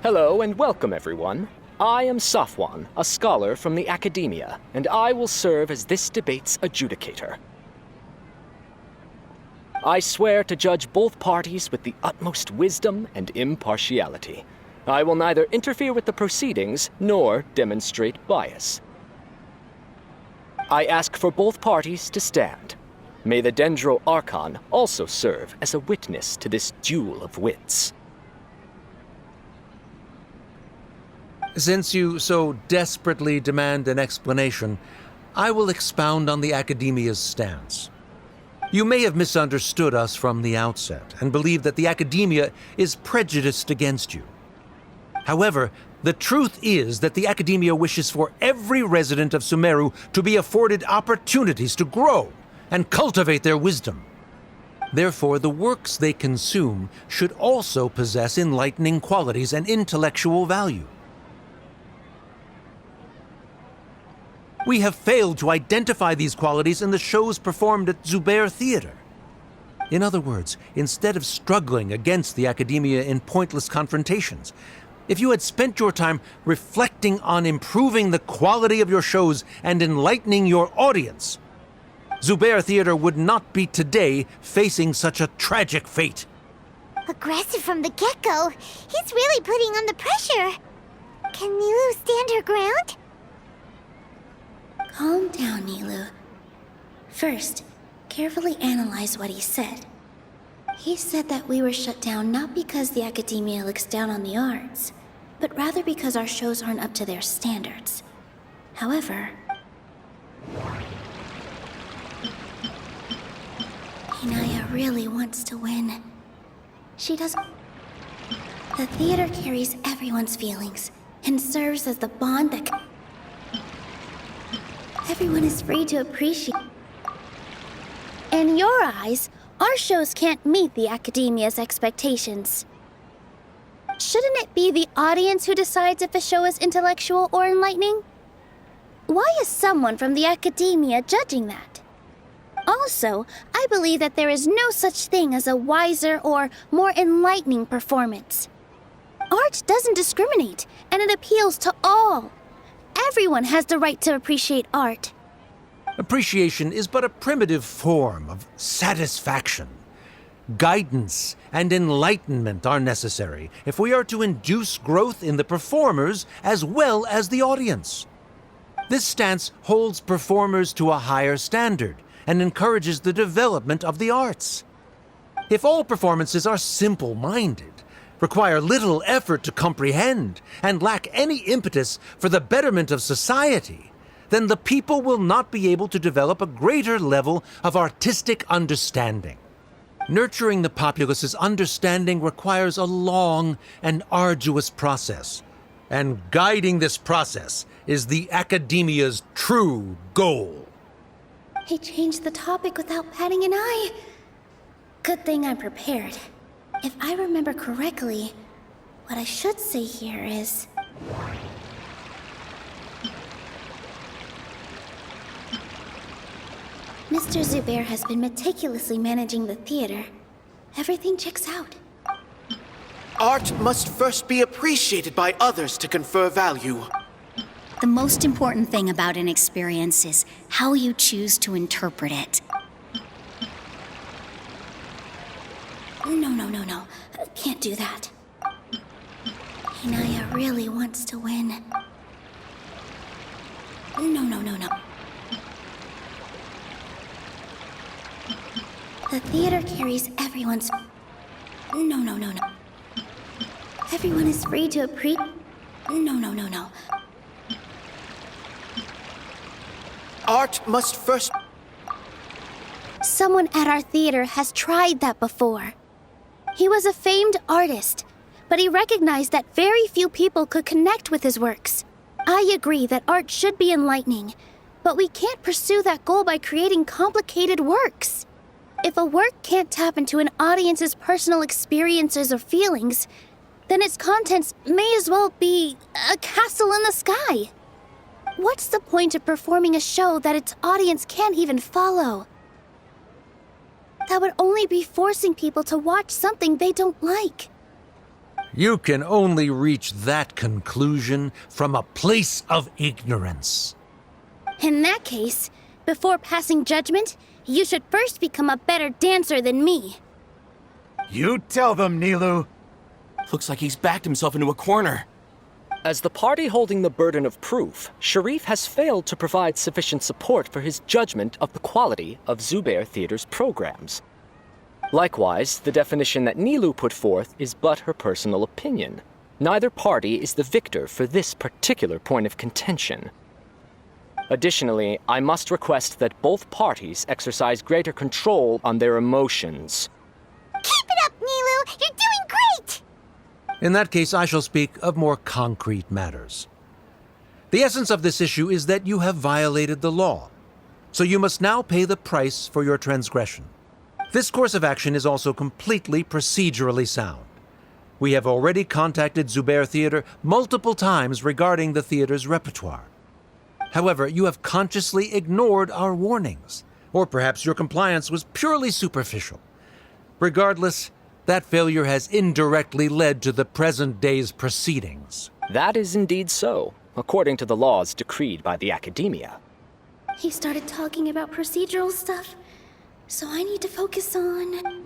Hello and welcome, everyone. I am Safwan, a scholar from the academia, and I will serve as this debate's adjudicator. I swear to judge both parties with the utmost wisdom and impartiality. I will neither interfere with the proceedings nor demonstrate bias. I ask for both parties to stand. May the Dendro Archon also serve as a witness to this duel of wits. Since you so desperately demand an explanation, I will expound on the Academia's stance. You may have misunderstood us from the outset and believe that the Academia is prejudiced against you. However, the truth is that the Academia wishes for every resident of Sumeru to be afforded opportunities to grow and cultivate their wisdom. Therefore, the works they consume should also possess enlightening qualities and intellectual value. We have failed to identify these qualities in the shows performed at Zubair Theater. In other words, instead of struggling against the Academia in pointless confrontations, if you had spent your time reflecting on improving the quality of your shows and enlightening your audience, Zubair Theater would not be today facing such a tragic fate. Aggressive from the get-go. He's really putting on the pressure. Can Nilu stand her ground? Calm down, Nilu. First, carefully analyze what he said. He said that we were shut down not because the Academia looks down on the arts, but rather because our shows aren't up to their standards. However, Hinaya really wants to win. She does. The theater carries everyone's feelings and serves as the bond that everyone is free to appreciate. In your eyes, our shows can't meet the Academia's expectations. Shouldn't it be the audience who decides if a show is intellectual or enlightening? Why is someone from the Academia judging that? Also, I believe that there is no such thing as a wiser or more enlightening performance. Art doesn't discriminate, and it appeals to all. Everyone has the right to appreciate art. Appreciation is but a primitive form of satisfaction. Guidance and enlightenment are necessary if we are to induce growth in the performers as well as the audience. This stance holds performers to a higher standard and encourages the development of the arts. If all performances are simple-minded, require little effort to comprehend, and lack any impetus for the betterment of society, then the people will not be able to develop a greater level of artistic understanding. Nurturing the populace's understanding requires a long and arduous process, and guiding this process is the Academia's true goal. He changed the topic without batting an eye. Good thing I'm prepared. If I remember correctly, what I should say here is... Mr. Zubair has been meticulously managing the theater. Everything checks out. Art must first be appreciated by others to confer value. The most important thing about an experience is how you choose to interpret it. No. Can't do that. Hinaya really wants to win. No. The theater carries everyone's... No. Everyone is free to appreciate... No. Art must first... Someone at our theater has tried that before. He was a famed artist, but he recognized that very few people could connect with his works. I agree that art should be enlightening, but we can't pursue that goal by creating complicated works. If a work can't tap into an audience's personal experiences or feelings, then its contents may as well be a castle in the sky. What's the point of performing a show that its audience can't even follow? That would only be forcing people to watch something they don't like. You can only reach that conclusion from a place of ignorance. In that case, before passing judgment, you should first become a better dancer than me. You tell them, Nilu. Looks like he's backed himself into a corner. As the party holding the burden of proof, Sharif has failed to provide sufficient support for his judgment of the quality of Zubair Theater's programs. Likewise, the definition that Nilu put forth is but her personal opinion. Neither party is the victor for this particular point of contention. Additionally, I must request that both parties exercise greater control on their emotions. Keep it up, Nilu! You're doing great! In that case, I shall speak of more concrete matters. The essence of this issue is that you have violated the law, so you must now pay the price for your transgression. This course of action is also completely procedurally sound. We have already contacted Zubair Theater multiple times regarding the theater's repertoire. However, you have consciously ignored our warnings, or perhaps your compliance was purely superficial. Regardless, that failure has indirectly led to the present day's proceedings. That is indeed so, according to the laws decreed by the Academia. He started talking about procedural stuff, so I need to focus on...